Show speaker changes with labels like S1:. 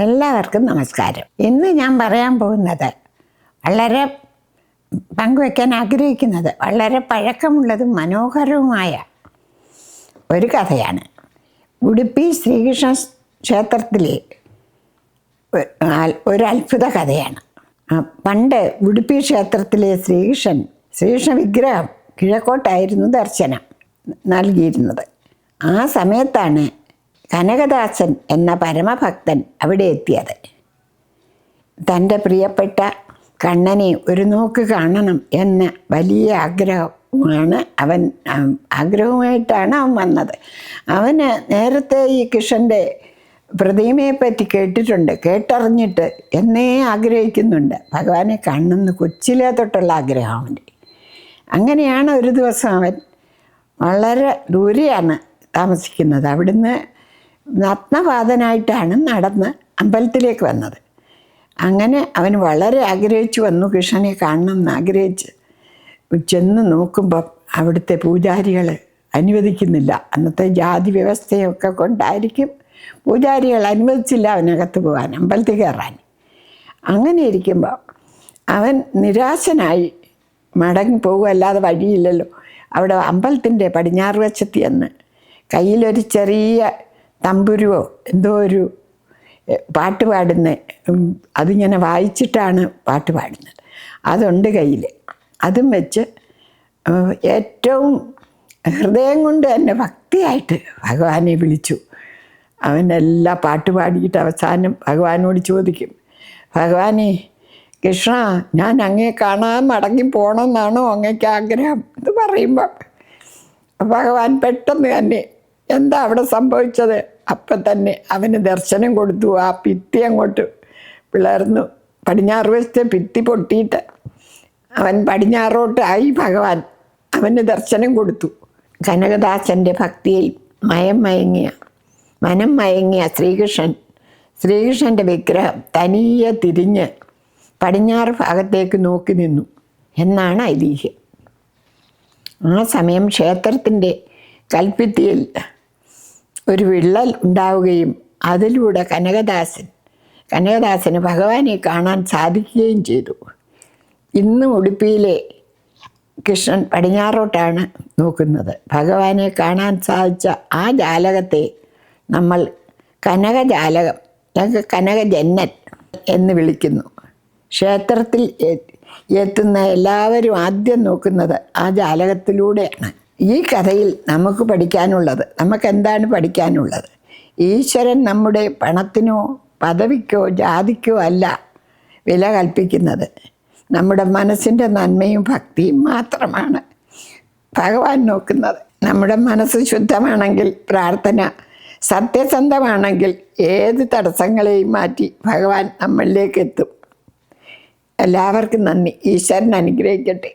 S1: എല്ലാവർക്കും നമസ്കാരം. ഇന്ന് ഞാൻ പറയാൻ പോകുന്നത് വളരെ പങ്കുവയ്ക്കാൻ ആഗ്രഹിക്കുന്നത് വളരെ പഴക്കമുള്ളതും മനോഹരവുമായ ഒരു കഥയാണ്. ഉടുപ്പി ശ്രീകൃഷ്ണ ക്ഷേത്രത്തിലെ ഒരു അത്ഭുത കഥയാണ്. പണ്ട് ഉടുപ്പി ക്ഷേത്രത്തിലെ ശ്രീകൃഷ്ണ വിഗ്രഹം കിഴക്കോട്ടായിരുന്നു ദർശനം നൽകിയിരുന്നത്. ആ സമയത്താണ് കനകദാസൻ എന്ന പരമഭക്തൻ അവിടെ എത്തിയത്. തൻ്റെ പ്രിയപ്പെട്ട കണ്ണനെ ഒരു നോക്ക് കാണണം എന്ന വലിയ ആഗ്രഹമായിട്ടാണ് അവൻ വന്നത്. അവന് നേരത്തെ ഈ കൃഷ്ണൻ്റെ പ്രതിമയെപ്പറ്റി കേട്ടറിഞ്ഞിട്ട് എന്നേ ആഗ്രഹിക്കുന്നുണ്ട്. ഭഗവാനെ കാണണമെന്ന് കൊച്ചിലേ തൊട്ടുള്ള ആഗ്രഹം അവൻ്റെ. അങ്ങനെയാണ് ഒരു ദിവസം അവൻ വളരെ ദൂരെയാണ് താമസിക്കുന്നത്. അവിടുന്ന് നഗ്നപാതനായിട്ടാണ് നടന്ന് അമ്പലത്തിലേക്ക് വന്നത്. അങ്ങനെ അവൻ വളരെ ആഗ്രഹിച്ചു വന്നു, കൃഷ്ണനെ കാണണമെന്ന് ആഗ്രഹിച്ച് ചെന്ന് നോക്കുമ്പോൾ അവിടുത്തെ പൂജാരികൾ അനുവദിക്കുന്നില്ല. അന്നത്തെ ജാതി വ്യവസ്ഥയൊക്കെ കൊണ്ടായിരിക്കും പൂജാരികൾ അനുവദിച്ചില്ല അവനകത്ത് പോകാൻ, അമ്പലത്തിൽ കയറാൻ. അങ്ങനെ ഇരിക്കുമ്പോൾ അവൻ നിരാശനായി മടങ്ങി പോകുക, അല്ലാതെ വഴിയില്ലല്ലോ. അവിടെ അമ്പലത്തിൻ്റെ പടിഞ്ഞാറ് വശത്ത് ചെന്ന് കയ്യിലൊരു ചെറിയ തമ്പുരുവോ എന്തോ ഒരു പാട്ട് പാടുന്ന, അതിങ്ങനെ വായിച്ചിട്ടാണ് പാട്ട് പാടുന്നത്, അതുണ്ട് കയ്യിൽ. അതും വെച്ച് ഏറ്റവും ഹൃദയം കൊണ്ട് തന്നെ ഭക്തിയായിട്ട് ഭഗവാനെ വിളിച്ചു. അവനെല്ലാ പാട്ട് പാടിയിട്ട് അവസാനം ഭഗവാനോട് ചോദിക്കും, ഭഗവാനെ കൃഷ്ണ, ഞാൻ അങ്ങയെ കാണാൻ മടങ്ങി പോകണമെന്നാണോ അങ്ങയ്ക്ക് ആഗ്രഹം എന്ന് പറയുമ്പോൾ ഭഗവാൻ പെട്ടെന്ന് തന്നെ എന്താ അവിടെ സംഭവിച്ചത്, അപ്പം തന്നെ അവന് ദർശനം കൊടുത്തു. ആ ഭിത്തി അങ്ങോട്ട് പിളർന്നു, പടിഞ്ഞാറ് വശത്തെ ഭിത്തി പൊട്ടിയിട്ട് അവൻ പടിഞ്ഞാറോട്ടായി. ഭഗവാൻ അവന് ദർശനം കൊടുത്തു. കനകദാസൻ്റെ ഭക്തിയിൽ മനം മയങ്ങിയ ശ്രീകൃഷ്ണൻ്റെ വിഗ്രഹം തനിയെ തിരിഞ്ഞ് പടിഞ്ഞാറ് ഭാഗത്തേക്ക് നോക്കി നിന്നു എന്നാണ് ഐതിഹ്യം. ആ സമയം ക്ഷേത്രത്തിൻ്റെ കൽഭിത്തിയിൽ ഒരു വിള്ളൽ ഉണ്ടാവുകയും അതിലൂടെ കനകദാസന് ഭഗവാനെ കാണാൻ സാധിക്കുകയും ചെയ്തു. ഇന്നും ഉടുപ്പിയിലെ കൃഷ്ണൻ പടിഞ്ഞാറോട്ടാണ് നോക്കുന്നത്. ഭഗവാനെ കാണാൻ സാധിച്ച ആ ജാലകത്തെ നമ്മൾ കനകജാലകം അല്ലെങ്കിൽ കനകജന്നൽ എന്ന് വിളിക്കുന്നു. ക്ഷേത്രത്തിൽ എത്തുന്ന എല്ലാവരും ആദ്യം നോക്കുന്നത് ആ ജാലകത്തിലൂടെയാണ്. ഈ കഥയിൽ നമുക്ക് എന്താണ് പഠിക്കാനുള്ളത്? ഈശ്വരൻ നമ്മുടെ പണത്തിനോ പദവിക്കോ ജാതിക്കോ അല്ല വില കൽപ്പിക്കുന്നത്. നമ്മുടെ മനസ്സിൻ്റെ നന്മയും ഭക്തിയും മാത്രമാണ് ഭഗവാൻ നോക്കുന്നത്. നമ്മുടെ മനസ്സ് ശുദ്ധമാണെങ്കിൽ, പ്രാർത്ഥന സത്യസന്ധമാണെങ്കിൽ, ഏത് തടസ്സങ്ങളെയും മാറ്റി ഭഗവാൻ നമ്മളിലേക്ക് എത്തും. എല്ലാവർക്കും നന്ദി. ഈശ്വരൻ അനുഗ്രഹിക്കട്ടെ.